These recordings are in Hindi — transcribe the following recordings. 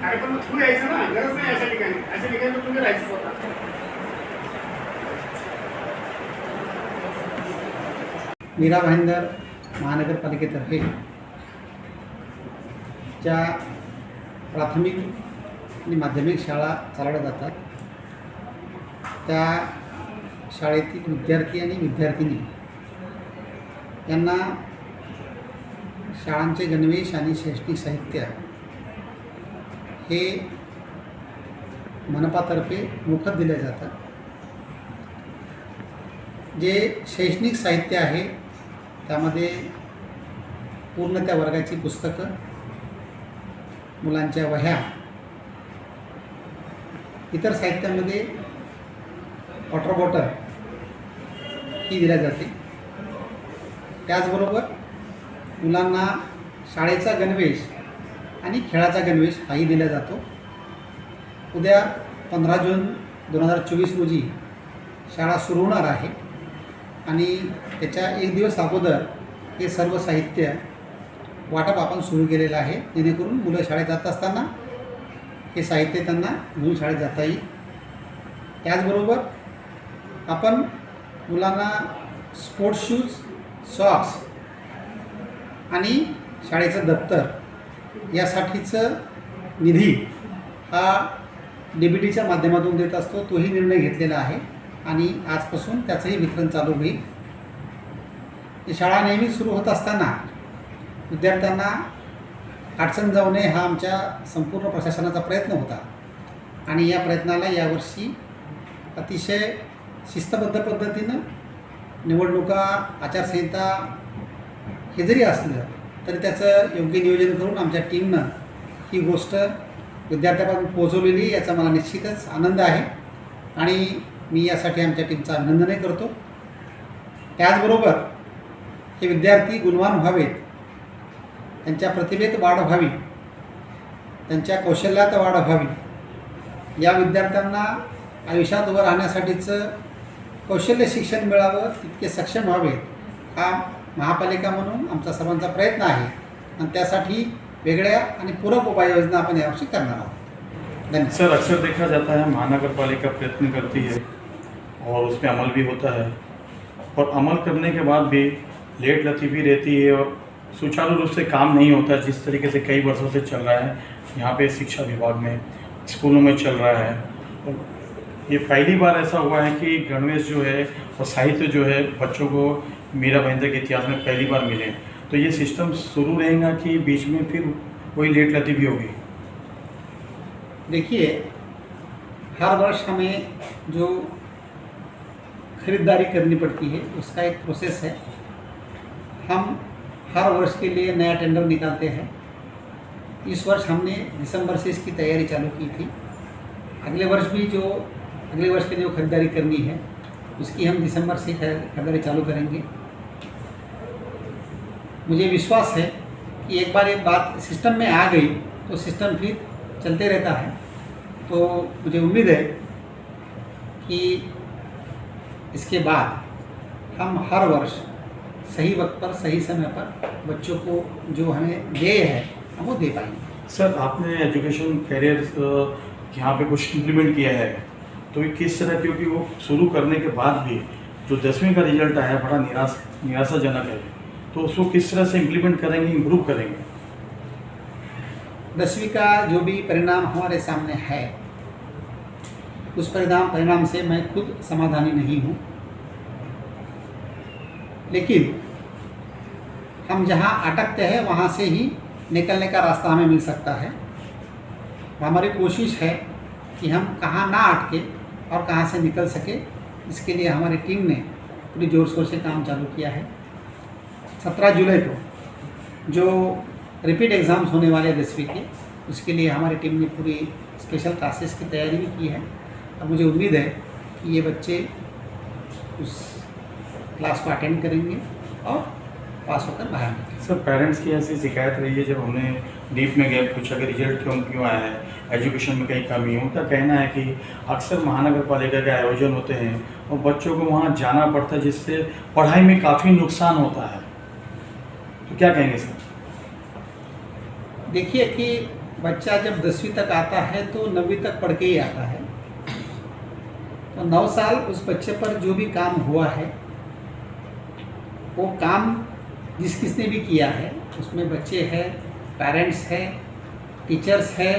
अरे पण तू यायचं ना, गरज नाही अशा ठिकाणी. अशा ठिकाणी तुम्ही राहायचं होता. मीरा भाईंदर महानगरपालिकेतर्फे ज्या प्राथमिक आणि माध्यमिक शाळा चालवल्या जातात त्या शाळेतील विद्यार्थी आणि विद्यार्थिनी यांना शाळांचे गणवेश आणि शैक्षणिक साहित्य हे मनपातर्फे मोफत दिले जातात. जे शैक्षणिक साहित्य आहे त्यामध्ये पूर्ण त्या वर्गाची पुस्तकं, मुलांच्या वह्या, इतर साहित्यामध्ये वॉटर बॉटल ही दिल्या जाते. त्याचबरोबर मुलांना शाळेचा गणवेश आणि खेळाचा गणवेश हाही दिला जातो. उद्या 15 जून 2024 रोजी शाळा सुरू होणार आहे आणि त्याच्या एक दिवस अगोदर हे सर्व साहित्य वाटप आपण सुरू केलेलं आहे, जेणेकरून मुलं शाळेत जात असताना हे साहित्य त्यांना घेऊन शाळेत जाता येईल. त्याचबरोबर आपण मुलांना स्पोर्ट्स शूज, सॉक्स आणि शाळेचं दप्तर यासाठीचं निधी हा DBTच्या माध्यमातून देत असतो. तोही निर्णय घेतलेला आहे आणि आजपासून त्याचंही वितरण चालू होईल. शाळा नेहमी सुरू होत असताना विद्यार्थ्यांना अडचण जाऊ नये हा आमच्या संपूर्ण प्रशासनाचा प्रयत्न होता आणि या प्रयत्नाला यावर्षी अतिशय शिस्तबद्ध पद्धतीनं निवडणुका, आचारसंहिता हे जरी असलं तरी त्याचं योग्य नियोजन करून आमच्या टीमनं ही गोष्ट विद्यार्थ्यांपर्यंत पोहोचवलेली याचा मला निश्चितच आनंद आहे आणि मी यासाठी आमच्या टीमचं अभिनंदनही करतो. त्याचबरोबर हे विद्यार्थी गुणवान व्हावेत, त्यांच्या प्रतिभेत वाढ व्हावी, त्यांच्या कौशल्यात वाढ व्हावी, या विद्यार्थ्यांना आयुष्यात उभं राहण्यासाठीचं कौशल्य शिक्षण मिळावं, तितके सक्षम व्हावेत हा महापालिका म्हणून आमचा सर्वांचा प्रयत्न आहे आणि त्यासाठी वेगळ्या आणि पूरक उपाययोजना आपण यावर्षी करणार आहोत. धन्यवाद. सर, अक्सर देखा जाता है महानगर पालिका प्रयत्न करती है और उसमें अमल भी होता है और अमल करने के बाद भी लेट लतीफ़ी रहती है और सुचारू रूप से काम नहीं होता जिस तरीके से कई वर्षों से चल रहा है यहाँ पे शिक्षा विभाग में, स्कूलों में चल रहा है. और ये पहली बार ऐसा हुआ है कि गणवेश जो है और साहित्य जो है बच्चों को मीरा भाईंदर के इतिहास में पहली बार मिले. तो ये सिस्टम शुरू रहेगा कि बीच में फिर वही लेट लतीफ़ी होगी? देखिए, हर वर्ष हमें जो खरीदारी करनी पड़ती है उसका एक प्रोसेस है. हम हर वर्ष के लिए नया टेंडर निकालते हैं. इस वर्ष हमने दिसंबर से इसकी तैयारी चालू की थी. अगले वर्ष के लिए जो खरीदारी करनी है उसकी हम दिसंबर से खरीदारी चालू करेंगे. मुझे विश्वास है कि एक बार एक बात सिस्टम में आ गई तो सिस्टम फिर चलते रहता है. तो मुझे उम्मीद है कि इसके बाद हम हर वर्ष सही वक्त पर, सही समय पर बच्चों को जो हमें देय है हम वो दे पाएंगे. सर, आपने एजुकेशन कैरियर यहाँ पे कुछ इम्प्लीमेंट किया है, तो ये किस तरह, क्योंकि वो शुरू करने के बाद भी जो 10वीं का रिजल्ट आया बड़ा निराशाजनक है, तो उसको किस तरह से इम्प्लीमेंट करेंगे, इम्प्रूव करेंगे? 10वीं का जो भी परिणाम हमारे सामने है उस परिणाम से मैं खुद समाधानी नहीं हूँ, लेकिन हम जहाँ अटकते हैं वहाँ से ही निकलने का रास्ता हमें मिल सकता है. हमारी कोशिश है कि हम कहाँ ना अटके और कहाँ से निकल सके. इसके लिए हमारी टीम ने पूरी ज़ोर शोर से काम चालू किया है. 17 जुलाई को जो रिपीट एग्ज़ाम्स होने वाले 10वीं के, उसके लिए हमारी टीम ने पूरी स्पेशल क्लासेस की तैयारी भी की है. अब मुझे उम्मीद है कि ये बच्चे उस क्लास को अटेंड करेंगे और पास होकर बाहर निकलेंगे. सर, पेरेंट्स की ऐसी शिकायत रही है, जब हमने डीप में गए पूछा कि रिजल्ट क्यों आया है, एजुकेशन में कहीं कमी हो, तो कहना है कि अक्सर महानगर पालिका के आयोजन होते हैं और बच्चों को वहाँ जाना पड़ता है जिससे पढ़ाई में काफ़ी नुकसान होता है. तो क्या कहेंगे सर? देखिए कि बच्चा जब 10वीं तक आता है तो 9वीं तक पढ़ के ही आता है। तो 9 साल उस बच्चे पर जो भी काम हुआ है, वो काम किसने भी किया है, उसमें बच्चे हैं, पेरेंट्स हैं, टीचर्स है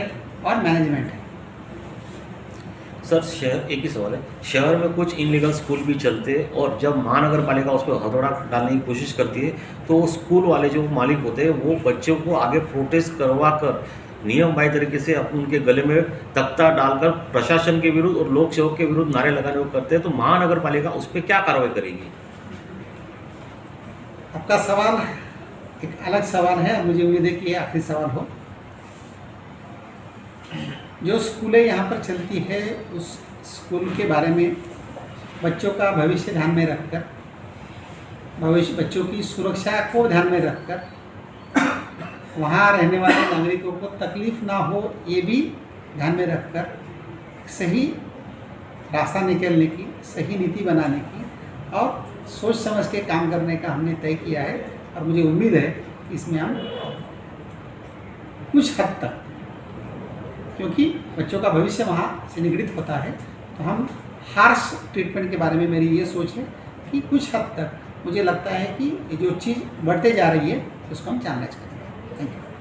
और मैनेजमेंट है। सर शहर, एक ही सवाल है, शहर में कुछ इनलीगल स्कूल भी चलते हैं और जब महानगर पालिका उस पर हथौड़ा डालने की कोशिश करती है तो स्कूल वाले जो मालिक होते हैं वो बच्चों को आगे प्रोटेस्ट करवा कर नियम बाई तरीके से उनके गले में तख्ता डालकर प्रशासन के विरुद्ध और लोक सेवक के विरुद्ध नारे लगाने को करते हैं, तो महानगर पालिका उस पर क्या कार्रवाई करेगी? आपका सवाल एक अलग सवाल है, मुझे उम्मीद है कि ये आखिरी सवाल हो। जो स्कूलें यहाँ पर चलती है उस स्कूल के बारे में बच्चों का भविष्य ध्यान में रखकर, बच्चों की सुरक्षा को ध्यान में रखकर, वहाँ रहने वाले नागरिकों को तकलीफ ना हो ये भी ध्यान में रखकर सही रास्ता निकलने की, सही नीति बनाने की और सोच समझ के काम करने का हमने तय किया है। और मुझे उम्मीद है कि इसमें हम कुछ हद तक, क्योंकि बच्चों का भविष्य वहाँ से निगड़ित होता है, तो हम हार्श ट्रीटमेंट के बारे में मेरी ये सोच है कि कुछ हद तक मुझे लगता है कि ये जो चीज़ बढ़ते जा रही है उसको हम चैलेंज करेंगे। Thank you.